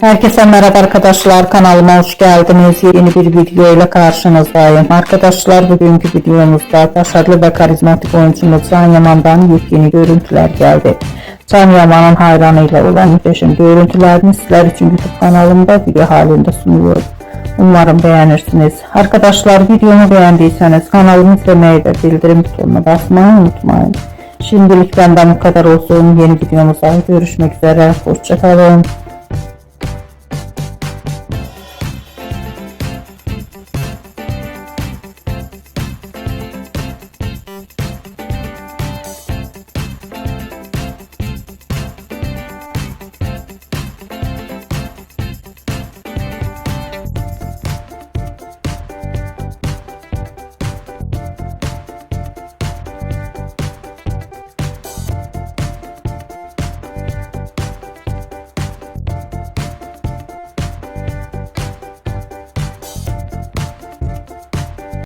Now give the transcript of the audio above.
Herkese merhaba arkadaşlar, kanalıma hoş geldiniz. Yeni bir video ile karşınızdayım. Arkadaşlar, bugünkü videomuzda başarılı ve karizmatik oyuncumuz Can Yaman'dan yeni görüntüler geldi. Can Yaman'ın hayranıyla olan muhteşem görüntülerini sizler için YouTube kanalımda video halinde sunuyorum. Umarım beğenirsiniz. Arkadaşlar, videomu beğendiyseniz kanalımı izlemeyi ve bildirim butonuna basmayı unutmayın. Şimdilik benden bu kadar olsun. Yeni videomuzda görüşmek üzere. Hoşça kalın.